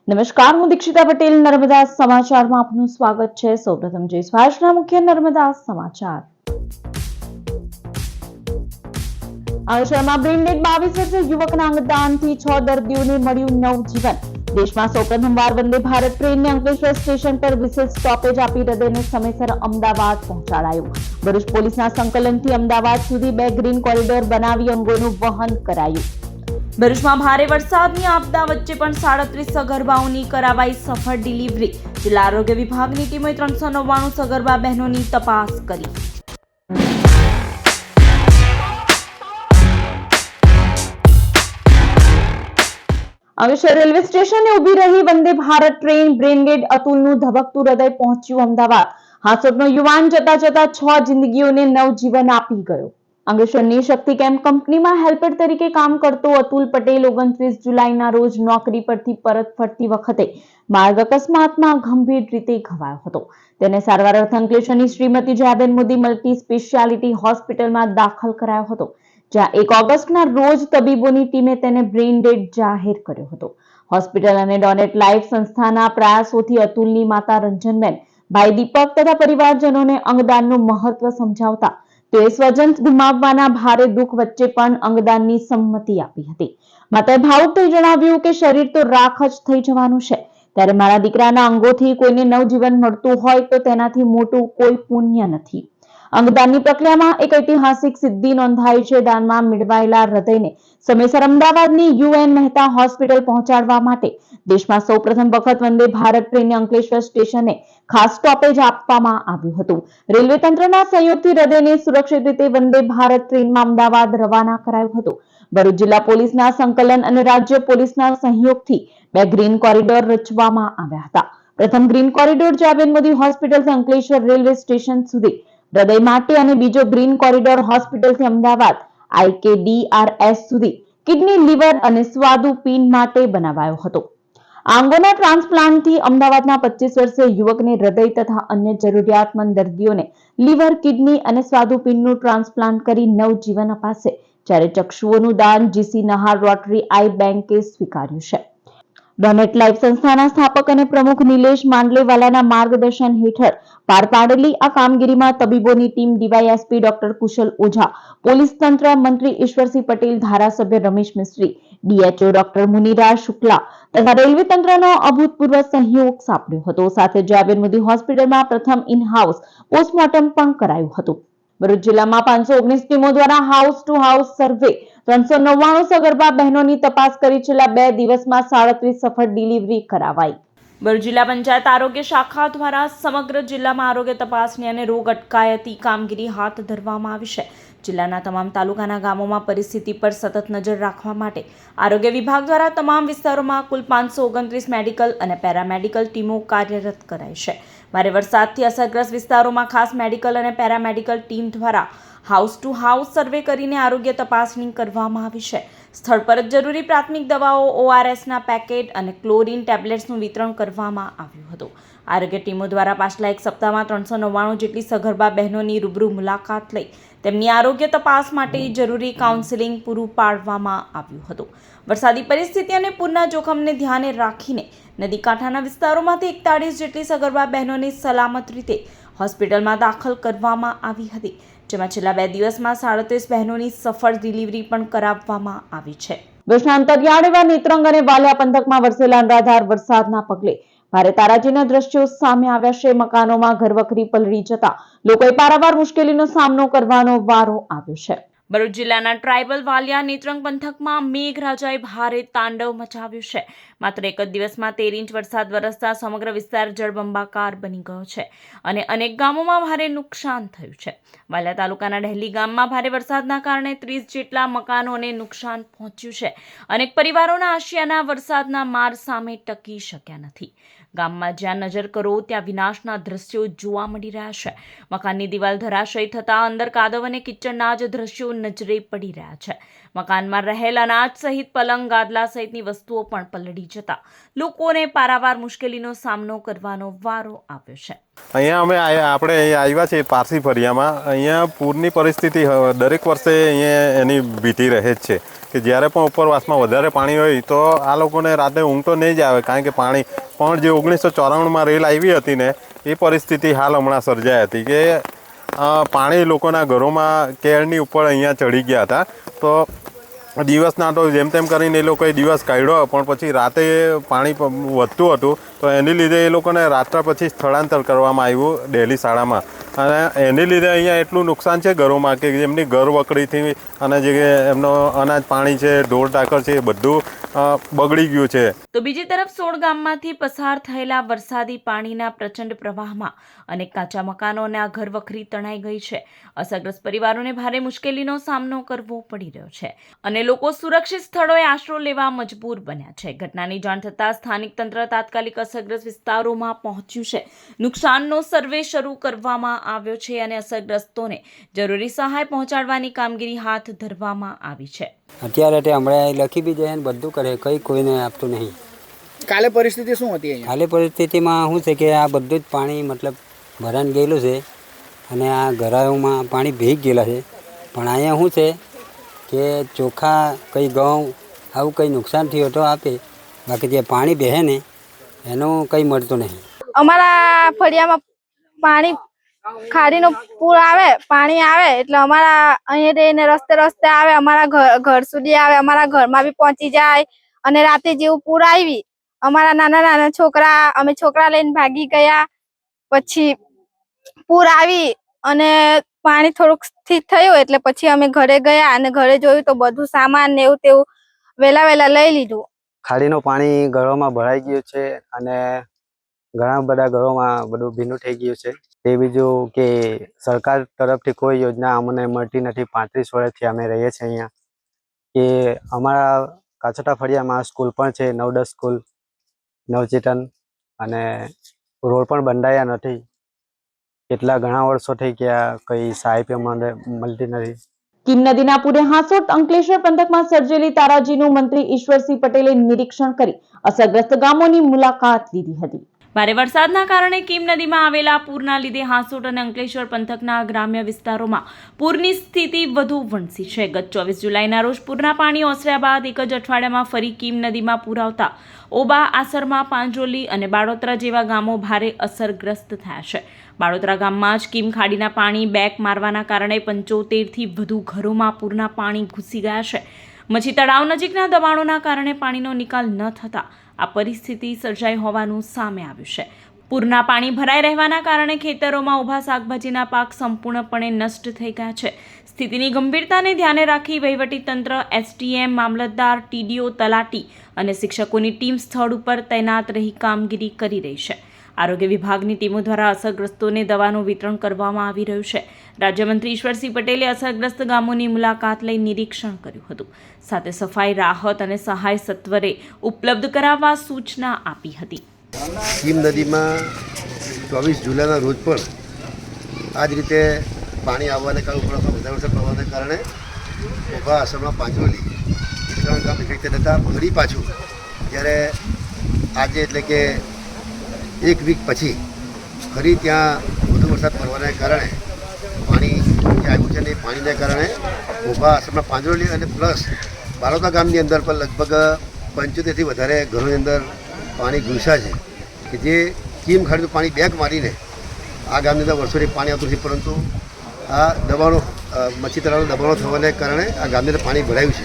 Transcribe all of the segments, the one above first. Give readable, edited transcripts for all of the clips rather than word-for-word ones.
નમસ્કાર, હું દીક્ષિતા પટેલ નર્મદા સમાચારમાં આપનું સ્વાગત છે। સૌપ્રથમ જોઈએ આજના મુખ્ય નર્મદા સમાચાર। અંકલેશ્વરમાં બ્રેઇનડેડ 22 વર્ષીય યુવકના અંગદાનથી 6 દર્દીઓને મળ્યું નવજીવન। દેશમાં સૌપ્રથમવાર વંદે ભારત ટ્રેનને અંકલેશ્વર સ્ટેશન પર વિશેષ સ્ટોપેજ આપી હૃદયને સમયસર અમદાવાદ પહોંચાડાયું। ભરૂચ પોલીસના સંકલનથી અમદાવાદ સુધી 2 ગ્રીન કોરિડોર બનાવી અંગોનું વહન કરાયું। ભરૂચમાં ભારે વરસાદની આપદા વચ્ચે પણ 37 સગર્ભાઓની કરાવાઈ સફળ ડિલિવરી। જિલ્લા આરોગ્ય વિભાગની ટીમોએ 399 સગર્ભા બહેનોની તપાસ કરી। અંકલેશ્વર રેલવે સ્ટેશને ઉભી રહી વંદે ભારત ટ્રેન બ્રેઇનડેડ અતુલનું ધબકતું હૃદય પહોંચ્યું અમદાવાદ। હાંસોટનો યુવાન જતા જતા 6 જિંદગીઓને નવજીવન આપી ગયો। અંકલેશ્વરની શક્તિ કેમ્પ કંપનીમાં હેલ્પર તરીકે કામ કરતો અતુલ પટેલ 29 જુલાઈના રોજ નોકરી પરથી પરત ફરતી વખતે માર્ગ અકસ્માતમાં ગંભીર રીતે ઘવાયો હતો। તેને સારવાર અર્થે અંકલેશ્વરની શ્રીમતી જયાબેન મોદી મલ્ટી સ્પેશિયાલિટી હોસ્પિટલમાં દાખલ કરાયો હતો, જ્યાં 1 ઓગસ્ટના રોજ તબીબોની ટીમે તેને બ્રેઇન ડેડ જાહેર કર્યો હતો। હોસ્પિટલ અને ડોનેટ લાઈફ સંસ્થાના પ્રયાસોથી અતુલની માતા રંજનબેન, ભાઈ દીપક તથા પરિવારજનોને અંગદાનનું મહત્વ સમજાવતા તેઓએ સ્વજન ગુમાવવાના ભારે દુઃખ વચ્ચે પણ અંગદાનની સંમતિ આપી હતી। માતાએ ભાવુક થઈ જણાવ્યું કે શરીર તો રાખ જ થઈ જવાનું છે, ત્યારે મારા દીકરાના અંગોથી કોઈને નવજીવન મળતું હોય તો તેનાથી મોટું કોઈ પુણ્ય નથી। અંગદાનની પ્રક્રિયામાં એક ઐતિહાસિક સિદ્ધિ નોંધાઈ છે। દાનમાં મેળવાયેલા હૃદયને સમયસર અમદાવાદની યુએન મહેતા હોસ્પિટલ પહોંચાડવા માટે દેશમાં સૌપ્રથમ વખત વંદે ભારત ટ્રેનને અંકલેશ્વર સ્ટેશને ખાસ સ્ટોપેજ આપવામાં આવ્યું હતું। રેલવે તંત્રના સહયોગથી હૃદયને સુરક્ષિત રીતે વંદે ભારત ટ્રેનમાં અમદાવાદ રવાના કરાયું હતું। ભરૂચ જિલ્લા પોલીસના સંકલન અને રાજ્ય પોલીસના સહયોગથી 2 ગ્રીન કોરિડોર રચવામાં આવ્યા હતા। પ્રથમ ગ્રીન કોરિડોર જયાબેન મોદી હોસ્પિટલથી અંકલેશ્વર રેલવે સ્ટેશન સુધી હૃદય માટે અને બીજો ગ્રીન કોરિડોર હોસ્પિટલથી અમદાવાદ IKDRS સુધી કિડની, લીવર અને સ્વાદુપિંડ માટે બનાવાયો હતો। આ અંગોના ટ્રાન્સપ્લાન્ટથી અમદાવાદના 25 વર્ષીય યુવકને હૃદય તથા અન્ય જરૂરિયાતમંદ દર્દીઓને લીવર, કિડની અને સ્વાદુપિંડનું ટ્રાન્સપ્લાન્ટ કરી નવજીવન અપાશે, જ્યારે ચક્ષુઓનું દાન GC નહાર રોટરી આઈ બેંકે સ્વીકાર્યું છે। ડોનેટ લાઈફ સંસ્થાના સ્થાપક અને પ્રમુખ નિલેશ માંડલેવાલાના માર્ગદર્શન હેઠળ પાર પાડેલી આ કામગીરીમાં તબીબોની ટીમ, ડીવાયએસપી ડોક્ટર કુશલ ઓઝા, પોલીસ તંત્ર, મંત્રી ઈશ્વરસિંહ પટેલ, ધારાસભ્ય રમેશ મિસ્ત્રી, DHO ડોક્ટર મુનિરાજ શુક્લા તથા રેલવે તંત્રનો અભૂતપૂર્વ સહયોગ સાંપડ્યો હતો। સાથે જયાબેન મોદી હોસ્પિટલમાં પ્રથમ ઇન હાઉસ પોસ્ટમોર્ટમ પણ કરાયું હતું। ભરૂચ જિલ્લામાં 519 ટીમો દ્વારા હાઉસ ટુ હાઉસ સર્વે 399 સગર્ભા બહેનોની તપાસ કરી છેલ્લા 2 દિવસમાં 37 સફળ ડિલિવરી કરાવાઈ। ભરૂચ જિલ્લા પંચાયત આરોગ્ય શાખા દ્વારા સમગ્ર જિલ્લામાં આરોગ્ય તપાસણી અને રોગ અટકાયતી કામગીરી હાથ ધરવામાં આવી છે। જિલ્લાના તમામ તાલુકાના ગામોમાં પરિસ્થિતિ પર સતત નજર રાખવા માટે આરોગ્ય વિભાગ દ્વારા તમામ વિસ્તારોમાં કુલ 529 મેડિકલ અને પેરામેડિકલ ટીમો કાર્યરત કરાઈ છે। ભારે વરસાદથી અસરગ્રસ્ત વિસ્તારોમાં ખાસ મેડિકલ અને પેરામેડિકલ ટીમ દ્વારા હાઉસ ટુ હાઉસ સર્વે કરીને આરોગ્ય તપાસણી કરવામાં આવી છે। સ્થળ પર જ જરૂરી પ્રાથમિક દવાઓ, ORSના પેકેટ અને ક્લોરીન ટેબ્લેટ્સનું વિતરણ કરવામાં આવ્યું હતું। આરોગ્ય ટીમો દ્વારા પાછલા 1 સપ્તાહમાં 399 જેટલી સગર્ભા બહેનોની રૂબરૂ મુલાકાત લઈ તેમની આરોગ્ય તપાસ માટે જરૂરી કાઉન્સેલિંગ પૂરું પાડવામાં આવ્યું હતું। વરસાદી પરિસ્થિતિ અને પૂરના જોખમને ધ્યાને રાખીને નદી કાંઠાના વિસ્તારોમાંથી 41 જેટલી સગર્ભા બહેનોને સલામત રીતે હોસ્પિટલમાં દાખલ કરવામાં આવી હતી, જેમાં છેલ્લા 2 દિવસમાં 37 બહેનોની સફળ ડિલિવરી પણ કરાવવામાં આવી છે। ભરૂચના અંતરિયાળ એવા નેત્રંગ અને વાલિયા પંથકમાં વરસેલા અનરાધાર વરસાદના પગલે ભારે તારાજીના દ્રશ્યો સામે આવ્યા છે। મકાનોમાં ઘરવખરી પલળી જતા લોકોએ પારાવાર મુશ્કેલીનો સામનો કરવાનો વારો આવ્યો છે। ભરૂચ જિલ્લાના ટ્રાયબલ વાલિયા નેત્રંગ પંથકમાં મેઘરાજાએ ભારે તાંડવ મચાવ્યું છે। માત્ર 1 જ દિવસમાં 13 ઇંચ વરસાદ વરસતા સમગ્ર વિસ્તાર જળબંબાકાર બની ગયો છે અને અનેક ગામોમાં ભારે નુકસાન થયું છે। વાલિયા તાલુકાના ડહેલી ગામમાં ભારે વરસાદના કારણે 30 જેટલા મકાનોને નુકસાન પહોંચ્યું છે। અનેક પરિવારોના આશિયાના વરસાદના માર સામે ટકી શક્યા નથી। ગામમાં જ્યાં નજર કરો ત્યાં વિનાશના દ્રશ્યો જોવા મળી રહ્યા છે. મકાનની દિવાલ ધરાશયી થતા અંદર કાદવ અને કિચડના જ દ્રશ્યો નજરે પડી રહ્યા છે. મકાનમાં રહેલ અનાજ સહિત પલંગ, ગાદલા સહિતની વસ્તુઓ પણ પલળી જતા લોકોને પારાવાર મુશ્કેલીનો સામનો કરવાનો વારો આવ્યો છે. આપણે અહીંયા આવ્યા છીએ પારસી ફળિયામાં. અહીંયા પૂરની પરિસ્થિતિ દરેક વર્ષે અહીંયા એની ભીતિ રહે જ છે કે જ્યારે પણ ઉપરવાસમાં વધારે પાણી હોય તો આ લોકોને રાતે ઊંઘ તો નહીં જ આવે, કારણ કે પાણી પણ જે 1994માં રેલ આવી હતી ને એ પરિસ્થિતિ હાલ હમણાં સર્જાઈ હતી કે પાણી લોકોના ઘરોમાં કેળની ઉપર અહીંયા ચડી ગયા હતા. તો દિવસના તો જેમ તેમ કરીને એ લોકોએ દિવસ કાઢ્યો, પણ પછી રાતે પાણી વધતું હતું તો એની લીધે એ લોકોને રાત્રે પછી સ્થળાંતર કરવામાં આવ્યું ડેલી શાળામાં. અને એની લીધે અહીંયા એટલું નુકસાન છે ઘરોમાં કે જેમની ઘર વકડીથી અને જે એમનો અનાજ પાણી છે, ઢોર ઢાકર છે, એ બધું બગડી ગયું છે. તો બીજી તરફ 16 ગામમાંથી પસાર થયેલા વરસાદી પાણીના પ્રચંડ પ્રવાહમાં અનેક કાચા મકાનો અને આ ઘર વખરી તણાઈ ગઈ છે. અસરગ્રસ્ત પરિવારોને ભારે મુશ્કેલીનો સામનો કરવો પડી રહ્યો છે અને લોકો સુરક્ષિત સ્થળોએ આશરો લેવા મજબૂર બન્યા છે. ઘટનાની જાણ થતાં સ્થાનિક તંત્ર તાત્કાલિક અસરગ્રસ્ત વિસ્તારોમાં પહોંચ્યું છે. નુકસાનનો સર્વે શરૂ કરવામાં આવ્યો છે અને અસરગ્રસ્તોને જરૂરી સહાય પહોંચાડવાની કામગીરી હાથ ધરવામાં આવી છે. અત્યારે તે હમણાં લખી બી જાય ને બધું કરે, કંઈ કોઈને આપતું નહીં. કાલે પરિસ્થિતિ શું હતી? કાલે પરિસ્થિતિમાં શું છે કે આ બધું જ પાણી મતલબ ભરાઈને ગયેલું છે અને આ ઘરાઓમાં પાણી ભેગી ગયેલા છે. પણ અહીંયા શું છે કે ચોખા, કંઈ ઘઉં આવું કંઈ નુકસાન થયું તો આપે, બાકી જે પાણી બેહે ને એનું કંઈ મળતું નહીં. અમારા ફળિયામાં પાણી ખાડીનો પૂર આવે, પાણી આવે એટલે અમારા અહીંયા રહીને રસ્તે રસ્તે આવે, અમારા ઘર સુધી આવે, અમારા ઘરમાં બી પહોંચી જાય. અને રાતે જેવું પૂર આવી, અમારા નાના નાના છોકરા, અમે છોકરા લઈને ભાગી ગયા. પછી પૂર આવી અને પાણી થોડુંક સ્થિર થયું એટલે પછી અમે ઘરે ગયા અને ઘરે જોયું તો બધું સામાન ને એવું તેવું વહેલા લઈ લીધું. ખાડીનું પાણી ઘરોમાં ભરાઈ ગયું છે અને ઘણા બધા ઘરોમાં બધું ભીનું થઈ ગયું છે. તે બીજું કે સરકાર તરફથી કોઈ યોજના અમને મળતી નથી. 35 વર્ષથી અમે રહીએ છીએ અહીંયા. કે અમારા કાછટા ફળિયામાં સ્કૂલ પણ છે, 9-10 સ્કૂલ, નવચેતન, અને રોડ પણ બંધાયા નથી. કેટલા ઘણા વર્ષો થઈ ગયા, કંઈ સહાય મળતી નથી. કીમ નદીના પૂરે હાંસોટ અંકલેશ્વર પંથકમાં સર્જેલી તારાજીનું મંત્રી ઈશ્વરસિંહ પટેલે નિરીક્ષણ કરી અસરગ્રસ્ત ગામોની મુલાકાત લીધી હતી. ભારે વરસાદના કારણે કીમ નદીમાં આવેલા પૂરના લીધે હાંસોટ અને અંકલેશ્વર પંથકના ગ્રામ્ય વિસ્તારોમાં પૂરની સ્થિતિ વધુ વણસી છે. ગત 24 જુલાઈના રોજ પૂરના પાણી ઓસર્યા બાદ એક જ અઠવાડિયામાં ફરી કીમ નદીમાં પૂર આવતા ઓબા, આસરમાં, પાંજોલી અને બાળોતરા જેવા ગામો ભારે અસરગ્રસ્ત થયા છે. બાળોતરા ગામમાં જ કીમ ખાડીના પાણી બેક મારવાના કારણે 75થી વધુ ઘરોમાં પૂરના પાણી ઘૂસી ગયા છે. મચ્છી તળાવ નજીકના દબાણોના કારણે પાણીનો નિકાલ ન થતા આ પરિસ્થિતિ સર્જાઈ હોવાનું સામે આવ્યું છે. પૂરના પાણી ભરાઈ રહેવાના કારણે ખેતરોમાં ઊભા શાકભાજીના પાક સંપૂર્ણપણે નષ્ટ થઈ ગયા છે. સ્થિતિની ગંભીરતાને ધ્યાને રાખી વહીવટીતંત્ર, એસડીએમ, મામલતદાર, ટીડીઓ, તલાટી અને શિક્ષકોની ટીમ સ્થળ ઉપર તૈનાત રહી કામગીરી કરી રહી છે. આરોગ્ય વિભાગની ટીમો દ્વારા અસરગ્રસ્તોને દવાનું વિતરણ કરવામાં આવી રહ્યું છે. રાજ્યમંત્રી ઈશ્વરસિંહ પટેલે અસરગ્રસ્ત ગામોની મુલાકાત લઈ નિરીક્ષણ કર્યું હતું. સાથે સફાઈ, રાહત અને સહાય સત્વરે ઉપલબ્ધ કરાવવા સૂચના આપી હતી. કીમ નદીમાં 24 જુલાઈના રોજ પણ આ જ રીતે પાણી આવવાને કારણે વધારે વરસાદ પડવાને કારણે ઓભા, આસરમાં, પાંજરોલી 3 ગામ ઇફેક્ટેડ હતા. ફરી પાછું જ્યારે આજે એટલે કે 1 વીક પછી ફરી ત્યાં વધુ વરસાદ પડવાને કારણે પાણી જે આવ્યું છે ને એ પાણીને કારણે ઓભા, આસરમાં, પાંજરોલી અને પ્લસ બાળોતા ગામની અંદર પણ લગભગ 75થી વધારે ઘરોની અંદર પાણી ઘૂસ્યા છે કે જે કીમ ખાડીનું પાણી બેક મારીને આ ગામની અંદર વર્ષોથી પાણી આવતું નથી, પરંતુ આ દબાણો, મચ્છી તળાવના દબાણો થવાને કારણે આ ગામની અંદર પાણી ભરાયું છે.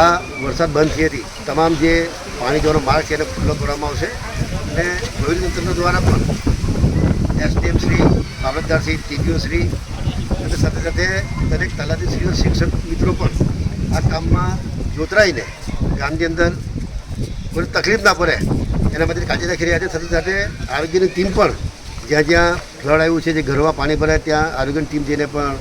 આ વરસાદ બંધ થઈ હતી, તમામ જે પાણી જવાનો માર્ગ છે એને ખુલ્લો કરવામાં આવશે અને વહીવટીતંત્ર દ્વારા પણ એસડીએમ શ્રી, મામલતદાર શ્રી, ટીડીઓ શ્રી અને સાથે સાથે દરેક તલાટી શ્રીઓ, શિક્ષક મિત્રો પણ આ કામમાં જોતરાઈને ગામની અંદર કોઈ તકલીફ ના પડે એના માટે કાળજી રાખી રહ્યા છે. સાથે સાથે આરોગ્યની ટીમ પણ જ્યાં જ્યાં ફ્લડ આવ્યું છે, જે ઘરમાં પાણી ભરાય ત્યાં આરોગ્યની ટીમ જઈને પણ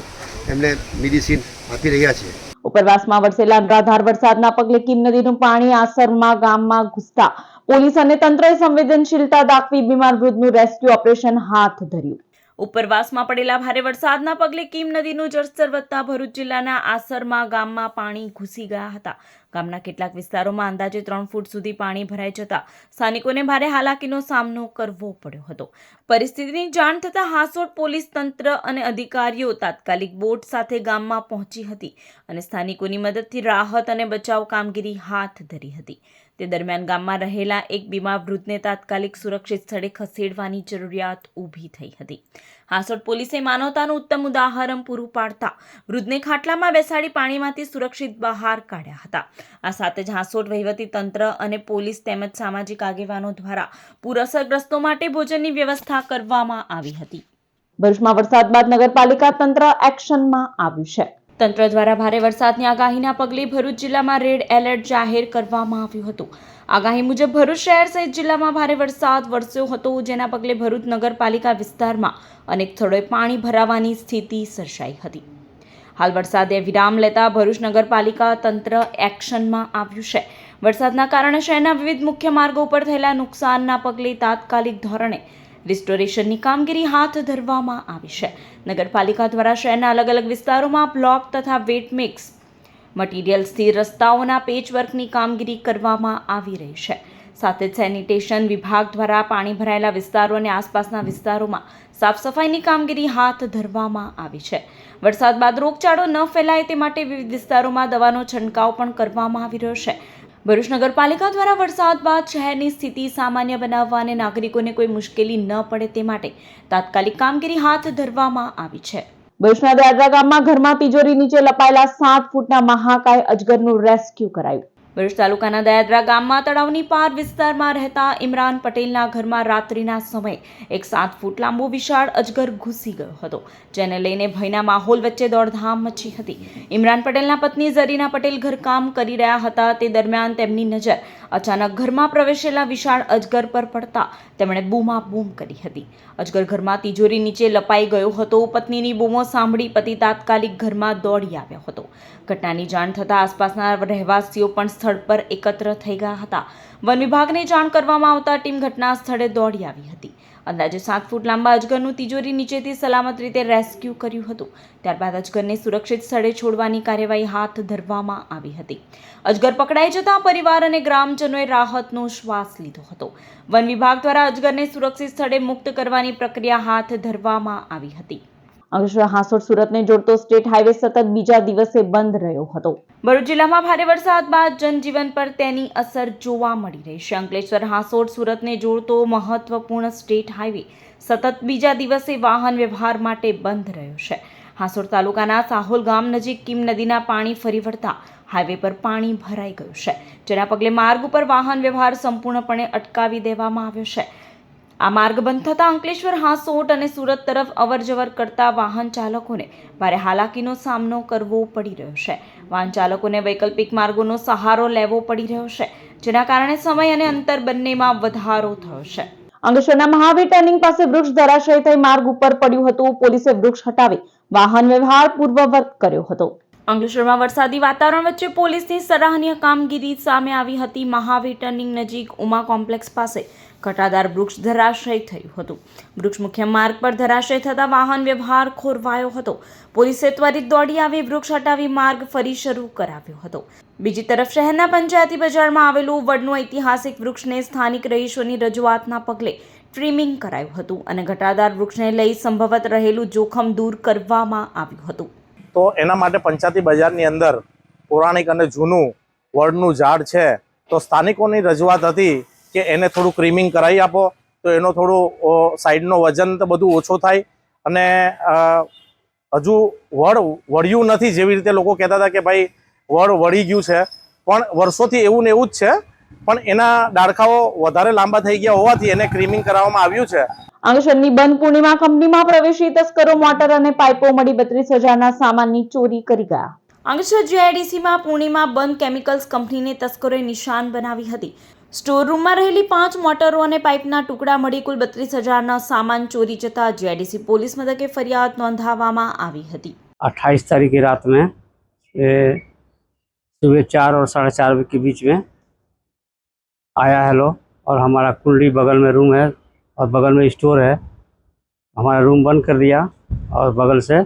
એમને મેડિસિન આપી રહ્યા છે. ઉપરવાસમાં વરસેલા અનરાધાર વરસાદના પગલે કીમ નદીનું પાણી આસરમાં ગામમાં ઘૂસતા પોલીસ અને તંત્રએ સંવેદનશીલતા દાખવી બીમાર વૃદ્ધનું રેસ્ક્યુ ઓપરેશન હાથ ધર્યું. ઉપરવાસમાં પડેલા ભારે વરસાદના પગલે કીમ નદીનું જળસ્તર વધતા ભરૂચ જિલ્લાના આસરમાં ગામમાં પાણી ઘૂસી ગયા હતા. ગામના કેટલાક વિસ્તારોમાં અંદાજે 3 ફૂટ સુધી પાણી ભરાઈ જતા સ્થાનિકોને ભારે હાલાકીનો સામનો કરવો પડ્યો હતો. પરિસ્થિતિની જાણ થતાં હાસોટ પોલીસ તંત્ર અને અધિકારીઓ તાત્કાલિક બોટ સાથે ગામમાં પહોંચી હતી અને સ્થાનિકોની મદદથી રાહત અને બચાવ કામગીરી હાથ ધરી હતી. તે દરમિયાન ગામમાં રહેલા એક બીમાર વૃદ્ધને તાત્કાલિક સુરક્ષિત સ્થળે ખસેડવાની જરૂરિયાત ઊભી થઈ હતી. હાસોટ પોલીસે માનવતાનું ઉત્તમ ઉદાહરણ પૂરું પાડતા વૃદ્ધને ખાટલામાં બેસાડી પાણીમાંથી સુરક્ષિત બહાર કાઢ્યા હતા. આ સાથે જ હાસોટ વહીવટી તંત્ર અને પોલીસ તેમજ સામાજિક આગેવાનો દ્વારા પૂર અસરગ્રસ્તો માટે ભોજનની વ્યવસ્થા કરવામાં આવી હતી. ભરૂચમાં વરસાદ બાદ નગરપાલિકા તંત્ર એક્શનમાં આવ્યું છે. તંત્ર દ્વારા ભારે વરસાદની આગાહીના પગલે ભરૂચ જિલ્લામાં રેડ એલર્ટ જાહેર કરવામાં આવ્યું હતું. આગાહી મુજબ ભરૂચ શહેર સહિત જિલ્લામાં ભારે વરસાદ વરસ્યો હતો, જેના પગલે ભરૂચ નગરપાલિકા વિસ્તારમાં અનેક સ્થળોએ પાણી ભરાવાની સ્થિતિ સર્જાઈ હતી. હાલ વરસાદે વિરામ લેતા ભરૂચ નગરપાલિકા તંત્ર એક્શનમાં આવ્યું છે. વરસાદના કારણે શહેરના વિવિધ મુખ્ય માર્ગો ઉપર થયેલા નુકસાનના પગલે તાત્કાલિક ધોરણે રિસ્ટોરેશનની કામગીરી હાથ ધરવામાં આવી છે. નગરપાલિકા દ્વારા શહેરના અલગ અલગ વિસ્તારોમાં બ્લોક તથા વેટ મિક્સ મટીરિયલ્સથી રસ્તાઓના પેચવર્કની કામગીરી કરવામાં આવી રહી છે. સાથે જ સેનિટેશન વિભાગ દ્વારા પાણી ભરાયેલા વિસ્તારો અને આસપાસના વિસ્તારોમાં સાફ સફાઈની કામગીરી હાથ ધરવામાં આવી છે. વરસાદ બાદ રોગચાળો ન ફેલાય તે માટે વિવિધ વિસ્તારોમાં દવાનો છંટકાવ પણ કરવામાં આવી રહ્યો છે. ભરૂચ નગરપાલિકા દ્વારા વરસાદ બાદ શહેરની સ્થિતિ સામાન્ય બનાવવા અને નાગરિકોને કોઈ મુશ્કેલી ન પડે તે માટે તાત્કાલિક કામગીરી હાથ ધરવામાં આવી છે. ભરૂચના દયાદરા ગામમાં ઘરમાં તિજોરી નીચે લપાયેલા 7 ફૂટના મહાકાય અજગરનું રેસ્ક્યુ કરાયું. ભરૂચ તાલુકાના દયાદરા ગામમાં તળાવની પાર વિસ્તારમાં રહેતા ઇમરાન પટેલના ઘરમાં રાત્રિના સમયે એક 7 ફૂટ લાંબો વિશાળ અજગર ઘૂસી ગયો હતો, જેને લઈને ભયના માહોલ વચ્ચે દોડધામ મચી હતી. ઇમરાન પટેલના પત્ની ઝરીના પટેલ ઘરકામ કરી રહ્યા હતા. તે દરમિયાન તેમની નજર અચાનક ઘરમાં પ્રવેશેલા વિશાળ અજગર પર પડતા તેમણે બૂમાબૂમ કરી હતી. અજગર ઘરમાં તિજોરી નીચે લપાઈ ગયો હતો. પત્નીની બૂમો સાંભળી પતિ તાત્કાલિક ઘરમાં દોડી આવ્યો હતો. ઘટનાની જાણ થતાં આસપાસના રહેવાસીઓ પણ સ્થળ પર એકત્ર થઈ ગયા હતા. વન વિભાગને જાણ કરવામાં આવતા ટીમ ઘટના સ્થળે દોડી આવી હતી. અંદાજે 7 ફૂટ લાંબા અજગરનું તિજોરી નીચેથી સલામત રીતે રેસ્ક્યુ કર્યું હતું. ત્યારબાદ અજગરને સુરક્ષિત સ્થળે છોડવાની કાર્યવાહી હાથ ધરવામાં આવી હતી. અજગર પકડાઈ જતા પરિવાર અને ગ્રામજનોએ રાહતનો શ્વાસ લીધો હતો. વન વિભાગ દ્વારા અજગરને સુરક્ષિત સ્થળે મુક્ત કરવાની પ્રક્રિયા હાથ ધરવામાં આવી હતી. અંકલેશ્વર હાસોટ સુરતને જોડતો સ્ટેટ હાઈવે સતત બીજા દિવસે બંધ રહ્યો હતો. ભરૂચ જિલ્લામાં ભારે વરસાદ બાદ જનજીવન પર તેની અસર જોવા મળી રહી છે. અંકલેશ્વર હાસોટ સુરતને જોડતો મહત્વપૂર્ણ સ્ટેટ હાઈવે સતત બીજા દિવસે વાહન વ્યવહાર માટે બંધ રહ્યો છે. હાસોટ તાલુકાના સાહોલ ગામ નજીક કીમ નદીના પાણી ફરી વળતા હાઈવે પર પાણી ભરાઈ ગયું છે, જેના પગલે માર્ગ ઉપર વાહન વ્યવહાર સંપૂર્ણપણે અટકાવી દેવામાં આવ્યો છે. આ માર્ગ બંધ થતાં અંકલેશ્વર હાસોટ અને સુરત તરફ અવરજવર કરતા વાહન ચાલકોને ભારે હાલાકીનો સામનો કરવો પડી રહ્યો છે. વાહન ચાલકોને વૈકલ્પિક માર્ગોનો સહારો લેવો પડી રહ્યો છે, જેના કારણે સમય અને અંતર બંનેમાં વધારો થયો છે. અંકલેશ્વરના મહાવીર ટર્નિંગ પાસે વૃક્ષ ધરાશયી થઈ માર્ગ ઉપર પડ્યું હતું. પોલીસે વૃક્ષ હટાવી વાહન વ્યવહાર પૂર્વવત કર્યો હતો. અંકલેશ્વરમાં વરસાદી વાતાવરણ વચ્ચે પોલીસની સરાહનીય કામગીરી સામે આવી હતી. મહાવીર ટર્નિંગ નજીક ઉમા કોમ્પ્લેક્સ પાસે ઘટાદાર વૃક્ષ ધરાશયી થયું હતું. વૃક્ષ મુખ્ય માર્ગ પર ધરાશયી થતા વાહન વ્યવહાર ખોરવાયો હતો. પોલીસે ત્વરિત દોડી આવી વૃક્ષ હટાવી માર્ગ ફરી શરૂ કરાવ્યો હતો. બીજી તરફ શહેરના પંચાયતી બજારમાં આવેલું વડનું ઐતિહાસિક વૃક્ષને સ્થાનિક રહીશોની રજૂઆતના પગલે ટ્રીમિંગ કરાયું હતું અને ઘટાદાર વૃક્ષને લઈ સંભવત રહેલું જોખમ દૂર કરવામાં આવ્યું હતું. તો એના માટે પંચાયતી બજારની અંદર પૌરાણિક અને જૂનું વડનું ઝાડ છે, તો સ્થાનિકોની રજૂઆત હતી કે એને થોડું ક્રીમિંગ કરાવી આપો તો એનો થોડું સાઈડનો વજન તો બધું ઓછો થાય અને હજુ વળ્યું નથી, જેવી રીતે લોકો કહેતા હતા કે ભાઈ વડ વળી ગયું છે, પણ વર્ષોથી એવું ને એવું જ છે, પણ એના ડાળખાઓ વધારે લાંબા થઈ ગયા હોવાથી એને ક્રીમિંગ કરાવવામાં આવ્યું છે. અંકલેશ્વરની બંધ પૂર્ણિમા કંપનીમાં પ્રવેશી તસ્કરો મોટર અને પાઇપો મળી 32,000ના સામાનની ચોરી કરી ગયા. અંકલેશ્વર જીઆઈડીસીમાં પૂર્ણિમા બંધ કેમિકલ્સ કંપનીને તસ્કરોએ નિશાન બનાવી હતી. સ્ટોર રૂમમાં રહેલી 5 મોટરો અને પાઇપના ટુકડા મળી કુલ 32,000ના સામાન ચોરી જતા જીઆઈડીસી પોલીસ મથકે ફરિયાદ નોંધાવવામાં આવી હતી. 28 तारीख की रात में ये सुबह 4 और 4:30 के बीच में आया है लोग, और हमारा कुंडी बगल में रूम है और बगल में स्टोर है, हमारा रूम बंद कर दिया और बगल से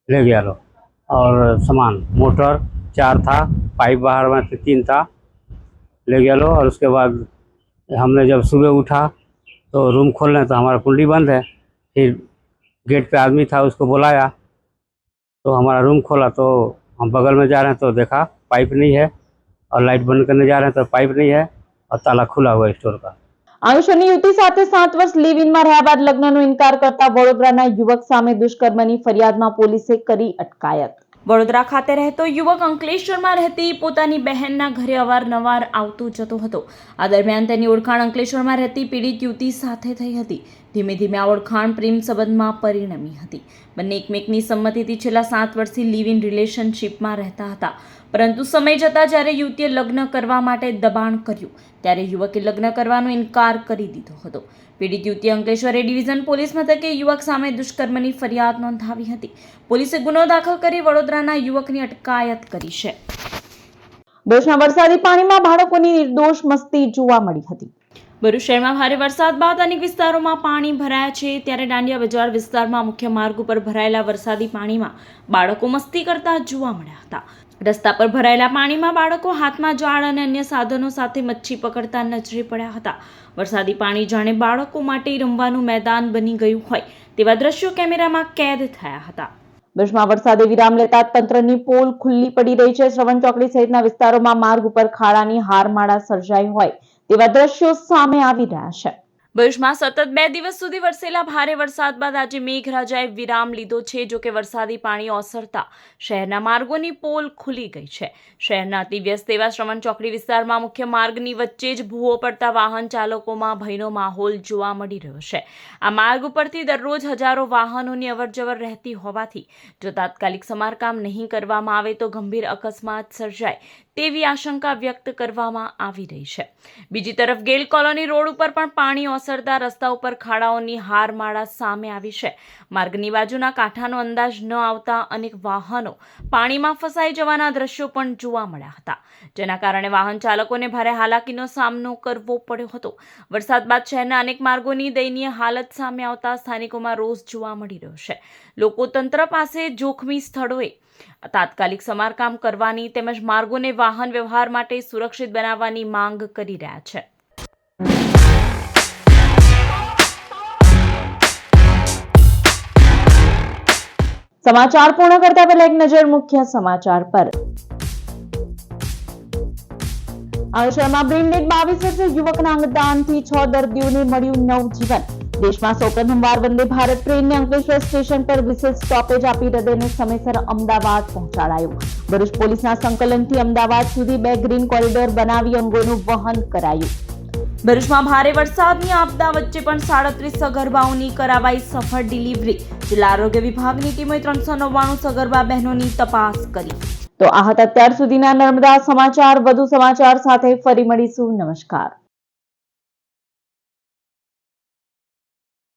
ले गया लोग। और सामान मोटर 4 था, पाइप बाहर में 3 था, ले गया लोग। और उसके बाद हमने जब सुबह उठा तो रूम खोलने तो हमारा कुंडी बंद है। फिर गेट पे आदमी था, उसको बुलाया तो हमारा रूम खोला तो हम बगल में जा रहे हैं तो देखा पाइप नहीं है, और लाइट बंद करने जा रहे हैं तो पाइप नहीं है और ताला खुला हुआ है स्टोर का। આયુષ્યની યુવતી સાથે 7 વર્ષ લિવ ઇનમાં રહ્યા બાદ લગ્નનો ઇનકાર કરતા વડોદરાના યુવક સામે દુષ્કર્મની ફરિયાદમાં પોલીસે કરી અટકાયત। વડોદરા ખાતે રહેતો યુવક અંકલેશ્વરમાં રહેતી પોતાની બહેનના ઘરે અવારનવાર આવતો જતો હતો। આ દરમિયાન તેની ઓળખાણ અંકલેશ્વરમાં રહેતી પીડિત યુવતી સાથે થઈ હતી। ધીમે ધીમે આ ઓળખાણ પ્રેમ સંબંધમાં પરિણમી હતી। બંને એકમેકની સંમતિથી છેલ્લા 7 વર્ષથી લિવ ઇન રિલેશનશિપમાં રહેતા હતા, પરંતુ સમય જતાં જ્યારે યુવતીએ લગ્ન કરવા માટે દબાણ કર્યું ત્યારે યુવકે લગ્ન કરવાનો ઇનકાર કરી દીધો હતો। પીડિત યુવતીએ અંકલેશ્વર એ ડિવિઝન પોલીસ મથકે યુવક સામે દુષ્કર્મની ફરિયાદ નોંધાવી હતી। પોલીસે ગુનો દાખલ કરી વડોદરાના યુવકની અટકાયત કરી છે। ભરૂચના વરસાદી પાણીમાં બાળકોની નિર્દોષ મસ્તી જોવા મળી હતી। ભરૂચ શહેરમાં ભારે વરસાદ બાદ અનેક વિસ્તારોમાં પાણી ભરાયા છે, ત્યારે દાંડિયા બજાર વિસ્તારમાં મુખ્ય માર્ગ ઉપર ભરાયેલા વરસાદી પાણીમાં બાળકો મસ્તી કરતા જોવા મળ્યા હતા। રસ્તા પર ભરાયેલા પાણીમાં બાળકો હાથમાં જાળ અને અન્ય સાધનો સાથે મચ્છી પકડતા નજરે પડ્યા હતા। વરસાદી પાણી જાણે બાળકો માટે રમવાનું મેદાન બની ગયું હોય તેવા દ્રશ્યો કેમેરામાં કેદ થયા હતા। ભરૂચમાં વરસાદે વિરામ લેતા તંત્રની પોલ ખુલ્લી પડી રહી છે। શ્રવણ ચોકડી સહિતના વિસ્તારોમાં માર્ગ ઉપર ખાડાની હારમાળા સર્જાઈ હોય તેવા દ્રશ્યો સામે આવી રહ્યા છે। ભરૂચમાં સતત 2 દિવસ સુધી વરસેલા ભારે વરસાદ બાદ આજે મેઘરાજાએ વિરામ લીધો છે। જો કે વરસાદી પાણી ઓસરતા શહેરના માર્ગોની પોલ ખુલી ગઈ છે। શહેરના અતિ વ્યસ્ત એવા શ્રવણ ચોકડી વિસ્તારમાં મુખ્ય માર્ગની વચ્ચે જ ભૂવો પડતા વાહન ચાલકોમાં ભયનો માહોલ જોવા મળી રહ્યો છે। આ માર્ગ ઉપરથી દરરોજ હજારો વાહનોની અવરજવર રહેતી હોવાથી જો તાત્કાલિક સમારકામ નહીં કરવામાં આવે તો ગંભીર અકસ્માત સર્જાય તેવી આશંકા વ્યક્ત કરવામાં આવી રહી છે। બીજી તરફ ગેલ કોલોની રોડ ઉપર પણ પાણી ઓસરતા રસ્તા ઉપર ખાડાઓની હારમાળા સામે આવી છે। માર્ગની બાજુના કાંઠાનો અંદાજ ન આવતા અનેક વાહનો પાણીમાં ફસાઈ જવાના દ્રશ્યો પણ જોવા મળ્યા હતા, જેના કારણે વાહન ચાલકોને ભારે હાલાકીનો સામનો કરવો પડ્યો હતો। વરસાદ બાદ શહેરના અનેક માર્ગોની દયનીય હાલત સામે આવતા સ્થાનિકોમાં રોષ જોવા મળી રહ્યો છે। લોકો તંત્ર પાસે જોખમી સ્થળોએ તાત્કાલિક સમારકામ કરવાની તેમજ માર્ગોને વાહન વ્યવહાર માટે સુરક્ષિત બનાવવાની માંગ કરી રહ્યા છે। સમાચાર પૂર્ણ કરતા પહેલા એક નજર મુખ્ય સમાચાર પર। અંકલેશ્વરમાં બ્રેનડેડ 22 વર્ષીય યુવકના અંગદાનથી 6 દર્દીઓને મળ્યું નવજીવન। દેશમાં સૌપ્રથમવાર વંદે ભારત ટ્રેનને અંકલેશ્વર સ્ટેશન પર વિશેષ સ્ટોપેજ આપી હૃદયને સમયસર અમદાવાદ પહોંચાડાયું। ભરૂચ પોલીસના સંકલનથી અમદાવાદ સુધી 2 ગ્રીન કોરિડોર બનાવી અંગોનું વહન કરાયું। ભરૂચમાં ભારે વરસાદની આપદા વચ્ચે પણ 37 સગર્ભાઓની કરાવાઈ સફળ ડિલિવરી। જિલ્લા આરોગ્ય વિભાગની ટીમોએ 399 સગર્ભા બહેનોની તપાસ કરી। તો આ હતા અત્યાર સુધીના નર્મદા સમાચાર। વધુ સમાચાર સાથે ફરી મળીશું। નમસ્કાર।